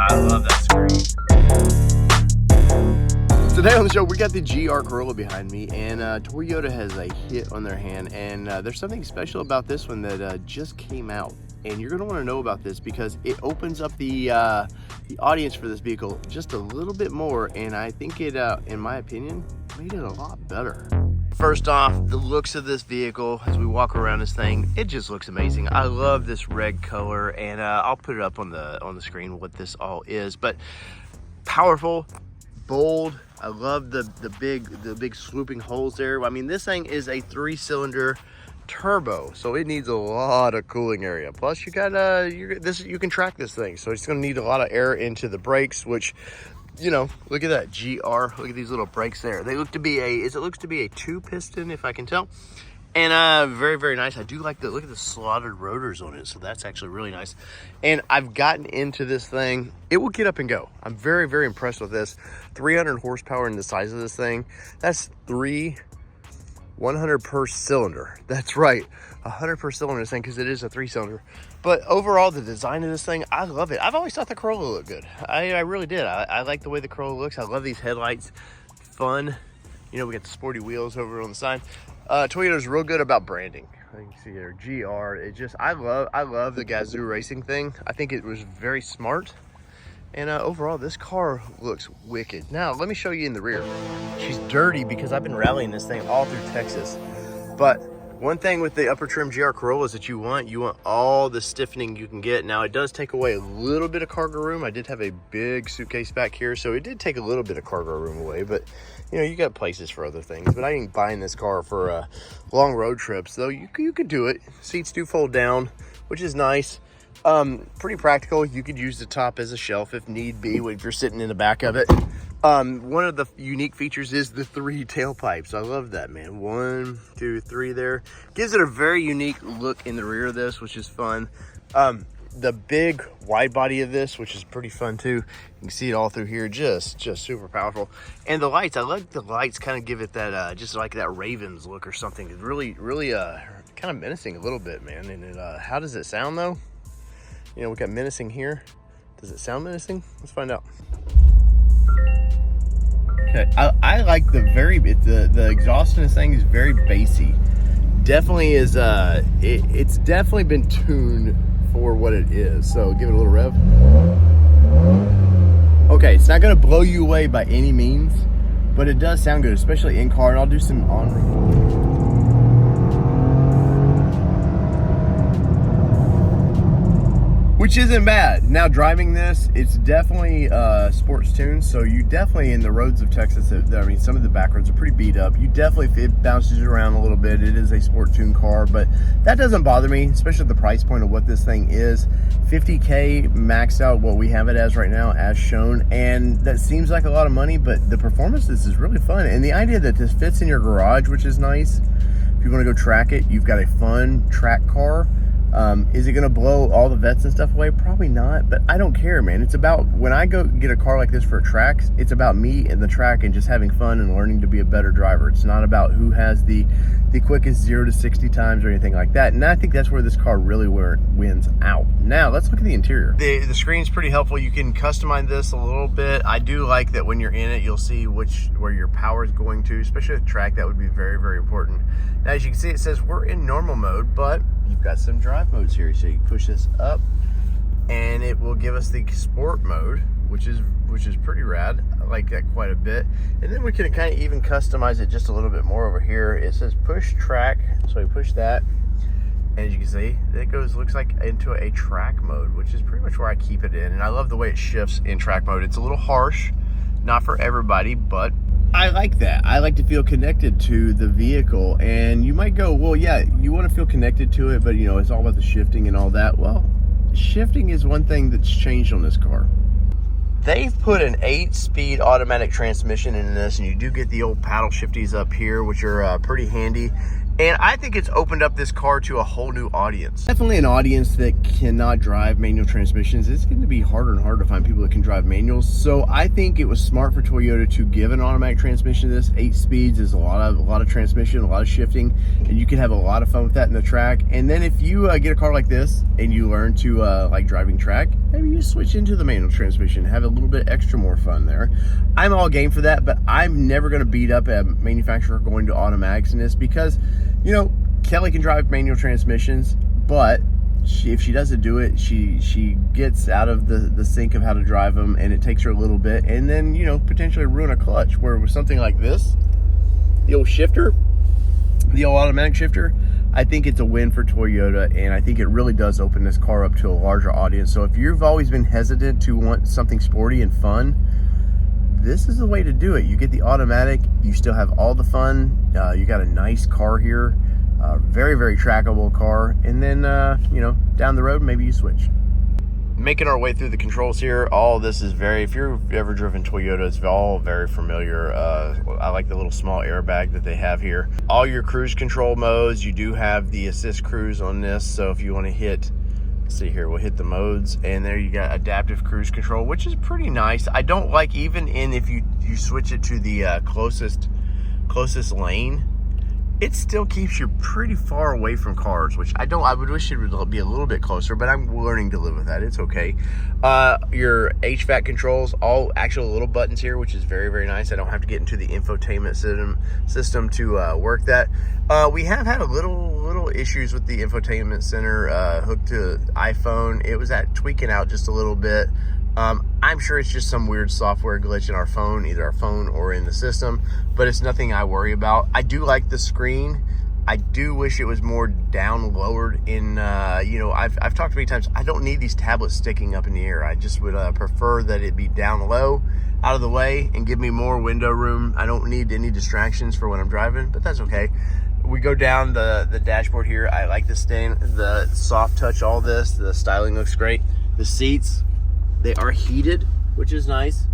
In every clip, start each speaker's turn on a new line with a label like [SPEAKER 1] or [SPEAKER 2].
[SPEAKER 1] I love that screen. Today on the show, we got the GR Corolla behind me, and Toyota has a hit on their hand, and there's something special about this one that just came out, and you're going to want to know about this because it opens up the audience for this vehicle just a little bit more, and I think it, in my opinion, made it a lot better. First off, the looks of this vehicle as we walk around this thing, it just looks amazing. I love this red color, and I'll put it up on the screen what this all is, but powerful, bold. I love the big swooping holes there. I mean, this thing is a 3-cylinder turbo, so it needs a lot of cooling area. Plus, you got you can track this thing, so it's going to need a lot of air into the brakes, which, you know, look at that GR. Look at these little brakes there. They look to be it looks to be a 2-piston, if I can tell. And very, very nice. I do like look at the slotted rotors on it, so that's actually really nice. And I've gotten into this thing. It will get up and go. I'm very, very impressed with this. 300 horsepower in the size of this thing. That's 100 per cylinder. That's right, 100 per cylinder this thing, because it is a 3-cylinder. But overall, the design of this thing, I love it. I've always thought the Corolla looked good. I really did. I like the way the Corolla looks. I love these headlights. Fun. You know, we got the sporty wheels over on the side. Toyota's real good about branding. You can see there, GR. It just, I love the Gazoo racing thing. I think it was very smart. And overall, this car looks wicked. Now, let me show you in the rear. She's dirty because I've been rallying this thing all through Texas. But one thing with the upper trim GR Corolla is that you want all the stiffening you can get. Now, it does take away a little bit of cargo room. I did have a big suitcase back here, so it did take a little bit of cargo room away. But, you know, you got places for other things. But I ain't buying this car for long road trips, though. You could do it. Seats do fold down, which is nice. Pretty practical. You could use the top as a shelf if need be if you're sitting in the back of it. One of the unique features is the 3 tailpipes. I love that, man. 1, 2, 3 there. Gives it a very unique look in the rear of this, which is fun. The big wide body of this, which is pretty fun too. You can see it all through here, just super powerful. And the lights, I like the lights, kind of give it that just like that Ravens look or something. It's really kind of menacing a little bit, man. And it, how does it sound though? You know, we got menacing here. Does it sound menacing? Let's find out. Okay, I like the exhaust in this thing is very bassy. Definitely is, it's definitely been tuned for what it is. So give it a little rev. Okay, it's not gonna blow you away by any means, but it does sound good, especially in car. And I'll do some on-road. Which isn't bad. Now driving this, it's definitely sports tuned, so you definitely, in the roads of Texas, I mean, some of the back roads are pretty beat up. You definitely, it bounces around a little bit. It is a sport tuned car, but that doesn't bother me, especially at the price point of what this thing is. 50K maxed out what we have it as right now, as shown, and that seems like a lot of money, but the performance of this is really fun. And the idea that this fits in your garage, which is nice. If you want to go track it, you've got a fun track car. Is it going to blow all the vets and stuff away? Probably not, but I don't care, man. It's about, when I go get a car like this for a track, it's about me and the track and just having fun and learning to be a better driver. It's not about who has the quickest 0 to 60 times or anything like that. And I think that's where this car really wins out. Now, let's look at the interior. The screen's pretty helpful. You can customize this a little bit. I do like that when you're in it, you'll see where your power is going to, especially at track. That would be very, very important. Now, as you can see, it says we're in normal mode, but you've got some drive modes here. So you push this up and it will give us the sport mode, which is pretty rad. I like that quite a bit. And then we can kind of even customize it just a little bit more over here. It says push track, so we push that, and as you can see, it looks like into a track mode, which is pretty much where I keep it in. And I love the way it shifts in track mode. It's a little harsh, not for everybody, but I like that. I like to feel connected to the vehicle. And you might go, well, yeah, you want to feel connected to it, but you know, it's all about the shifting and all that. Well, shifting is one thing that's changed on this car. They've put an 8-speed automatic transmission in this, and you do get the old paddle shifties up here, which are pretty handy. And I think it's opened up this car to a whole new audience. Definitely an audience that cannot drive manual transmissions. It's going to be harder and harder to find people that can drive manuals. So I think it was smart for Toyota to give an automatic transmission to this. 8 speeds is a lot of transmission, a lot of shifting, and you can have a lot of fun with that in the track. And then if you get a car like this and you learn to like driving track, maybe you switch into the manual transmission, have a little bit extra more fun there. I'm all game for that, but I'm never going to beat up a manufacturer going to automatics in this because, you know, Kelly can drive manual transmissions, but if she doesn't do it, she gets out of the sync of how to drive them, and it takes her a little bit, and then, you know, potentially ruin a clutch. Where with something like this, the old shifter, the old automatic shifter, I think it's a win for Toyota, and I think it really does open this car up to a larger audience. So if you've always been hesitant to want something sporty and fun, this is the way to do it. You get the automatic, you still have all the fun, you got a nice car here, very, very trackable car, and then, you know, down the road, maybe you switch. Making our way through the controls here, all this is very, if you've ever driven Toyota, it's all very familiar. I like the little small airbag that they have here. All your cruise control modes, you do have the assist cruise on this, so if you want to hit, see here, we'll hit the modes, and there you got adaptive cruise control, which is pretty nice. I don't like, even in if you switch it to the closest lane, it still keeps you pretty far away from cars, which I would wish it would be a little bit closer, but I'm learning to live with that. It's okay. Your HVAC controls, all actual little buttons here, which is very, very nice. I don't have to get into the infotainment system to work that. We have had a little issues with the infotainment center hooked to iPhone. It was tweaking out just a little bit. I'm sure it's just some weird software glitch in our phone, either our phone or in the system, but it's nothing I worry about. I do like the screen. I do wish it was more down lowered in, you know, I've talked many times, I don't need these tablets sticking up in the air. I just would prefer that it be down low, out of the way, and give me more window room. I don't need any distractions for when I'm driving, but that's okay. We go down the dashboard here. I like the soft touch, all this. The styling looks great. The seats, they are heated, which is nice,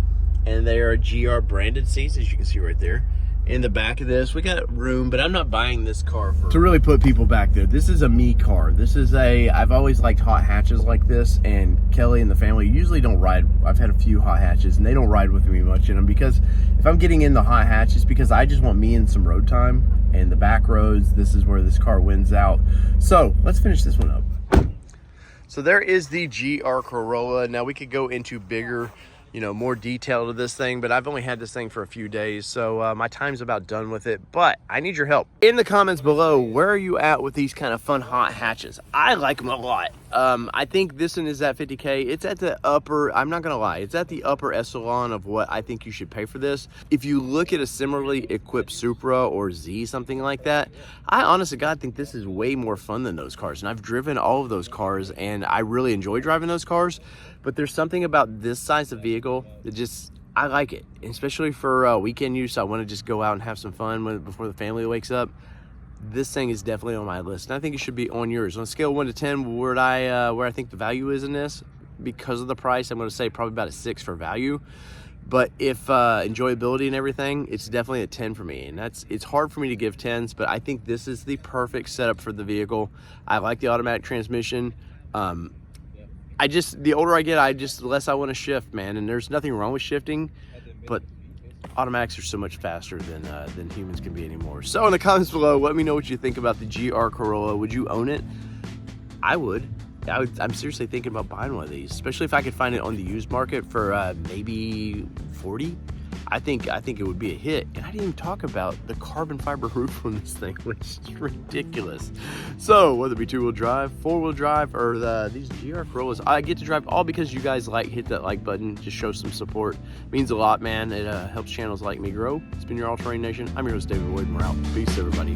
[SPEAKER 1] and they are GR branded seats, as you can see right there. In the back of this, we got room, but I'm not buying this car to really put people back there. This is a me car. This is I've always liked hot hatches like this, and Kelly and the family usually don't ride. I've had a few hot hatches, and they don't ride with me much in them, because if I'm getting in the hot hatch, it's because I just want me and some road time, and the back roads, this is where this car wins out. So let's finish this one up. So there is the GR Corolla. Now we could go into bigger, you know, more detail to this thing, but I've only had this thing for a few days, so my time's about done with it. But I need your help. In the comments below, where are you at with these kind of fun hot hatches? I like them a lot. I think this one is at 50K. It's at the upper, I'm not gonna lie, it's at the upper echelon of what I think you should pay for this. If you look at a similarly equipped Supra or Z, something like that, I honest to God think this is way more fun than those cars. And I've driven all of those cars, and I really enjoy driving those cars. But there's something about this size of vehicle that just, I like it, especially for weekend use. I want to just go out and have some fun before the family wakes up. This thing is definitely on my list, and I think it should be on yours. On a scale of 1 to 10, where I think the value is in this, because of the price, I'm going to say probably about a 6 for value. But if enjoyability and everything, it's definitely a 10 for me. And it's hard for me to give 10s, but I think this is the perfect setup for the vehicle. I like the automatic transmission. The older I get, the less I want to shift, man. And there's nothing wrong with shifting, but automatics are so much faster than humans can be anymore. So in the comments below, let me know what you think about the GR Corolla. Would you own it? I would. I'm seriously thinking about buying one of these, especially if I could find it on the used market for maybe 40. I think it would be a hit. And I didn't even talk about the carbon fiber roof on this thing, which is ridiculous. So whether it be 2-wheel drive, 4-wheel drive, or these GR Corollas, I get to drive all because you guys hit that like button. Just show some support. It means a lot, man. It helps channels like me grow. It's been your All Terrain Nation. I'm your host, David Wood, and we're out. Peace, everybody.